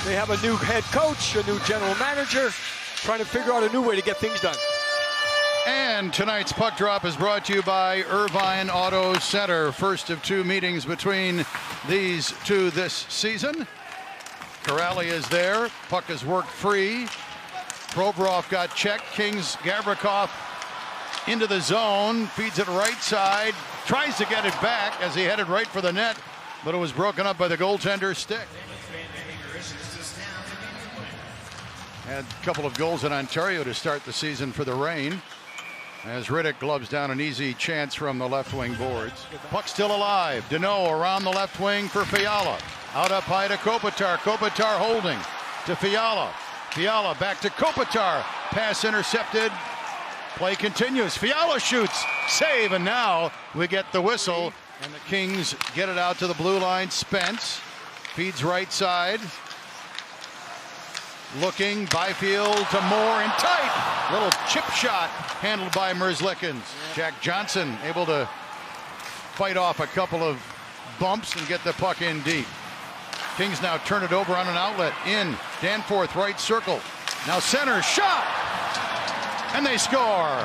They have a new head coach, a new general manager, trying to figure out a new way to get things done. And tonight's puck drop is brought to you by Irvine Auto Center. First of two meetings between these two this season. Corrali is there. Puck is worked free. Provorov got checked. Kings Gavrikov into the zone. Feeds it right side. Tries to get it back as he headed right for the net, but it was broken up by the goaltender's stick. Had a couple of goals in Ontario to start the season for the Reign, as Riddick gloves down an easy chance from the left wing boards. Puck still alive. Deneau around the left wing for Fiala. Out up high to Kopitar. Kopitar holding to Fiala. Fiala back to Kopitar. Pass intercepted. Play continues. Fiala shoots. Save, and now we get the whistle. And the Kings get it out to the blue line. Spence feeds right side. Looking, Byfield to Moore and tight. Little chip shot handled by Merzlikins. Jack Johnson able to fight off a couple of bumps and get the puck in deep. Kings now turn it over on an outlet. In, Danforth, right circle. Now center, shot! And they score.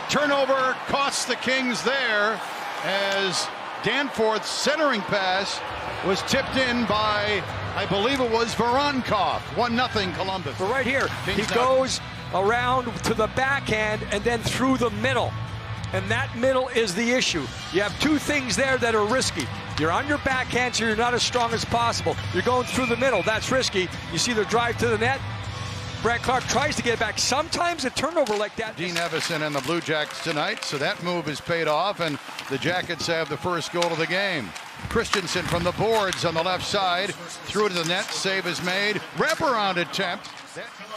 Turnover costs the Kings there as Danforth's centering pass was tipped in by, I believe it was Voronkov. 1-0 Columbus. But right here, he goes around to the backhand and then through the middle. And that middle is the issue. You have two things there that are risky. You're on your backhand, so you're not as strong as possible. You're going through the middle. That's risky. You see the drive to the net. Brad Clark tries to get back. Sometimes a turnover like that. Dean Evison and the Blue Jackets tonight, so that move is paid off, and the Jackets have the first goal of the game. Christensen from the boards on the left side, through to the net, save is made, wraparound attempt.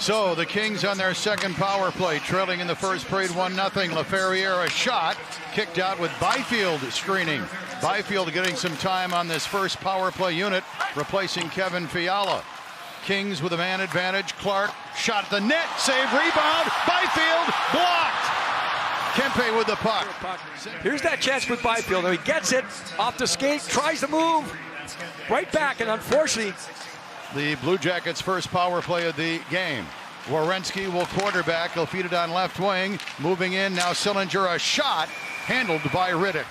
So the Kings on their second power play, trailing in the first period 1-0. LaFerriere a shot, kicked out with Byfield screening. Byfield getting some time on this first power play unit, replacing Kevin Fiala. Kings with a man advantage. Clark shot at the net, save, rebound, Byfield blocked. Kempe with the puck. Here's that chance with Byfield. He gets it off the skate, tries to move right back, and unfortunately, the Blue Jackets' first power play of the game. Werenski will quarterback. He'll feed it on left wing. Moving in now, Sillinger a shot handled by Riddick.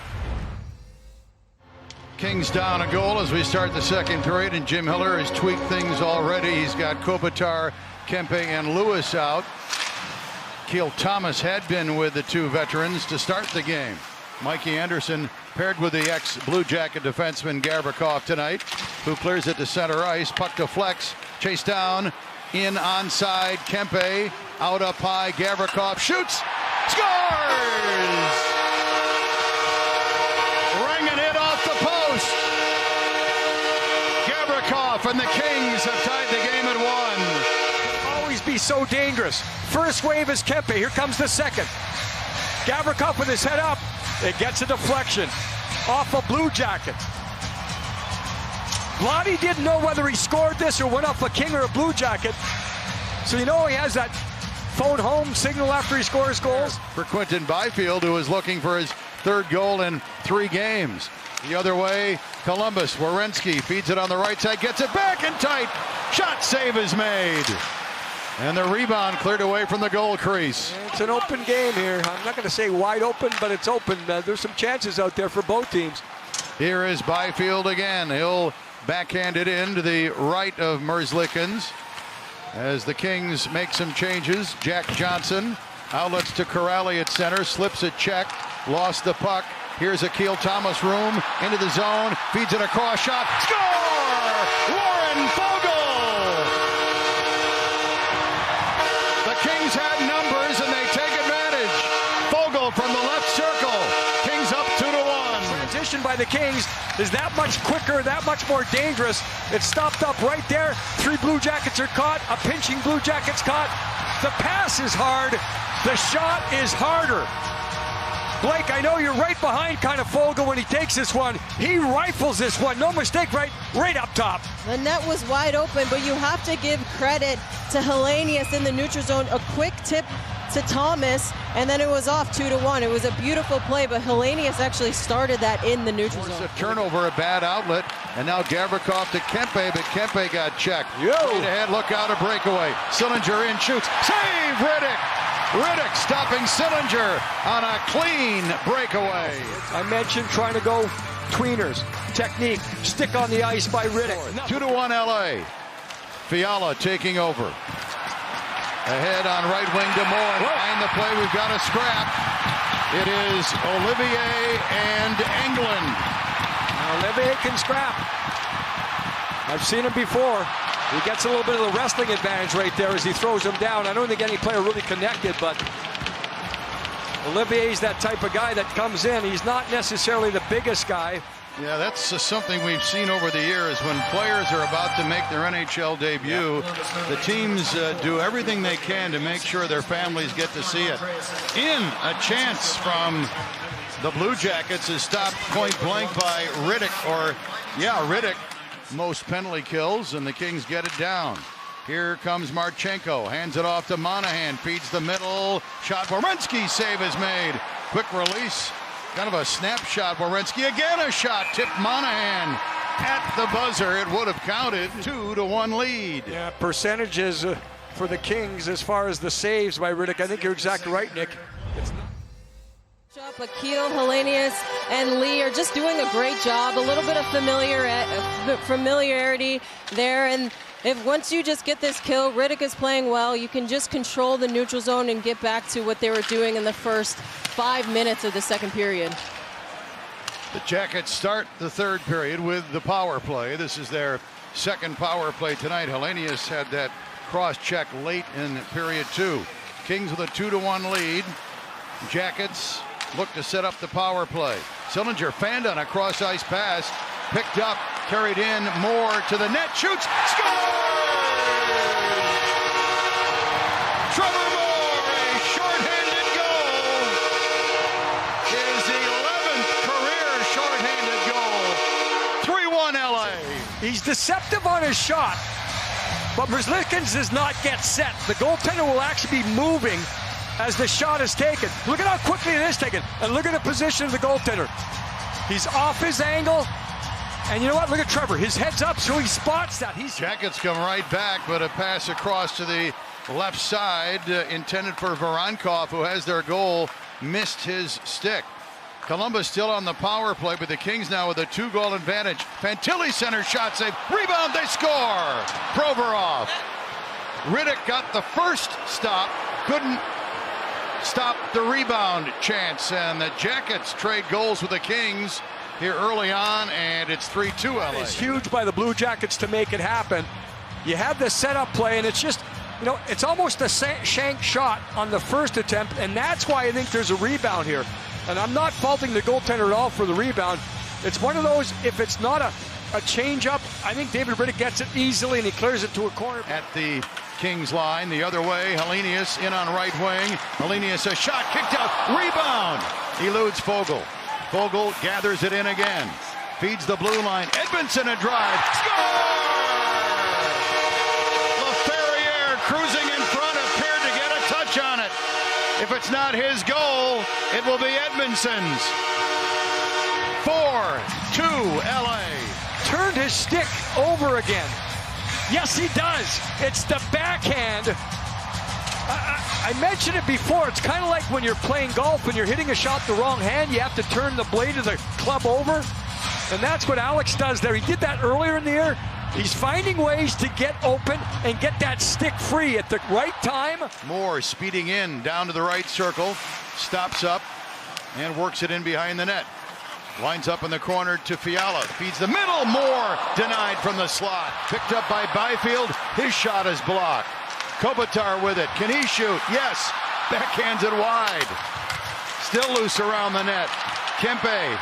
Kings down a goal as we start the second period, and Jim Hiller has tweaked things already. He's got Kopitar, Kempe, and Lewis out. Keel Thomas had been with the two veterans to start the game. Mikey Anderson paired with the ex-Blue Jacket defenseman Gavrikov tonight, who clears it to center ice. Puck to flex, chased down, in onside, Kempe, out up high, Gavrikov shoots, scores! Ring and hit off the post. Gavrikov and the Kings have tied the game at 1. Always be so dangerous. First wave is Kempe. Here comes the second. Gavrikov with his head up. It gets a deflection off a Blue Jacket. Vlade didn't know whether he scored this or went off a King or a Blue Jacket. So you know he has that phone home signal after he scores goals. For Quinton Byfield, who is looking for his third goal in 3 games. The other way, Columbus. Werenski feeds it on the right side, gets it back and tight. Shot save is made. And the rebound cleared away from the goal crease. It's an open game here. I'm not going to say wide open, but it's open. There's some chances out there for both teams. Here is Byfield again. He'll backhand it in to the right of Merzlikins as the Kings make some changes. Jack Johnson outlets to Corrali at center, slips a check, lost the puck. Here's a Keel Thomas room into the zone, feeds it a cross shot, score! Warren Foegele! The Kings had numbers and they take advantage. Foegele from the left circle. Kings up 2-1. Transition by the Kings is that much quicker, that much more dangerous. It's stopped up right there. 3 Blue Jackets are caught. A pinching Blue Jackets caught. The pass is hard. The shot is harder. Blake, I know you're right behind kind of Foegele when he takes this one. He rifles this one, no mistake, right up top. The net was wide open, but you have to give credit to Hellenius in the neutral zone. A quick tip to Thomas, and then it was off 2-1. It was a beautiful play, but Hellenius actually started that in the neutral zone. A turnover, a bad outlet. And now Gavrikov to Kempe, but Kempe got checked. Yo! Straight ahead, look out, a breakaway. Sillinger in, shoots. Save, Riddick! Riddick stopping Sillinger on a clean breakaway. I mentioned trying to go tweeners, technique, stick on the ice by Riddick. 2-1 LA. Fiala taking over. Ahead on right wing to Moore. Behind the play, we've got a scrap. It is Olivier and Englund. Now, Olivier can scrap. I've seen him before. He gets a little bit of the wrestling advantage right there as he throws him down. I don't think any player really connected, but Olivier's that type of guy that comes in. He's not necessarily the biggest guy. Yeah, that's something we've seen over the years. When players are about to make their NHL debut, the teams do everything they can to make sure their families get to see it. In a chance from the Blue Jackets is stopped point blank by Riddick, Riddick. Most penalty kills, and the Kings get it down. Here comes Marchenko, hands it off to Monahan, feeds the middle, shot, Werenski, save is made. Quick release, kind of a snapshot, Werenski again a shot, tipped Monahan at the buzzer. It would have counted. 2-1 lead. Yeah, percentages for the Kings as far as the saves by Riddick. I think you're exactly right, Nick. Akil, Hellenius, and Lee are just doing a great job. A little bit of familiarity there, and once you just get this kill, Riddick is playing well. You can just control the neutral zone and get back to what they were doing in the first 5 minutes of the second period. The Jackets start the third period with the power play. This is their second power play tonight. Hellenius had that cross check late in period 2. Kings with a 2-1 lead. Jackets look to set up the power play. Sillinger fanned on a cross ice pass, picked up, carried in, Moore to the net, shoots, scores! Trevor Moore, a shorthanded goal. His 11th career shorthanded goal. 3-1 LA. He's deceptive on his shot, but Merzlikins does not get set. The goaltender will actually be moving as the shot is taken. Look at how quickly it is taken, and look at the position of the goaltender. He's off his angle, and you know what? Look at Trevor. His head's up, so he spots that. Jackets come right back, but a pass across to the left side intended for Voronkov, who has their goal, missed his stick. Columbus still on the power play, but the Kings now with a 2-goal advantage. Fantilli center shot save, rebound, they score! Provorov. Riddick got the first stop, couldn't stop the rebound chance, and the Jackets trade goals with the Kings here early on, and it's 3-2 LA. It's huge by the Blue Jackets to make it happen. You have the setup play, and it's just, you know, it's almost a shank shot on the first attempt, and that's why I think there's a rebound here. And I'm not faulting the goaltender at all for the rebound. It's one of those, if it's not a change-up, I think David Riddick gets it easily, and he clears it to a corner. At the Kings line, the other way, Hellenius in on right wing. Hellenius, a shot, kicked out, rebound. Eludes Foegele. Foegele gathers it in again. Feeds the blue line. Edmondson a drive. Score! LaFerriere cruising in front, appeared to get a touch on it. If it's not his goal, it will be Edmondson's. 4-2 LA. Turned his stick over again. Yes, he does. It's the backhand. I mentioned it before. It's kind of like when you're playing golf and you're hitting a shot the wrong hand. You have to turn the blade of the club over. And that's what Alex does there. He did that earlier in the year. He's finding ways to get open and get that stick free at the right time. Moore speeding in down to the right circle. Stops up and works it in behind the net. Lines up in the corner to Fiala. Feeds the middle. Moore denied from the slot. Picked up by Byfield. His shot is blocked. Kopitar with it. Can he shoot? Yes. Backhands it wide. Still loose around the net. Kempe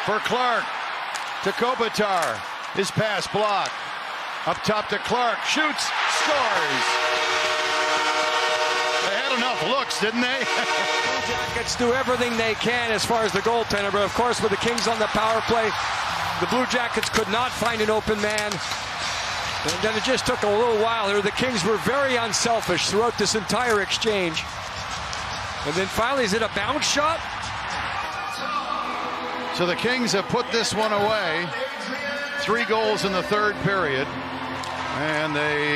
for Clark to Kopitar. His pass blocked. Up top to Clark. Shoots. Scores. They had enough looks, didn't they? Jackets do everything they can as far as the goaltender, but of course with the Kings on the power play, the Blue Jackets could not find an open man. And then it just took a little while here. The Kings were very unselfish throughout this entire exchange. And then finally, is it a bounce shot? So the Kings have put this one away. 3 goals in the third period, and they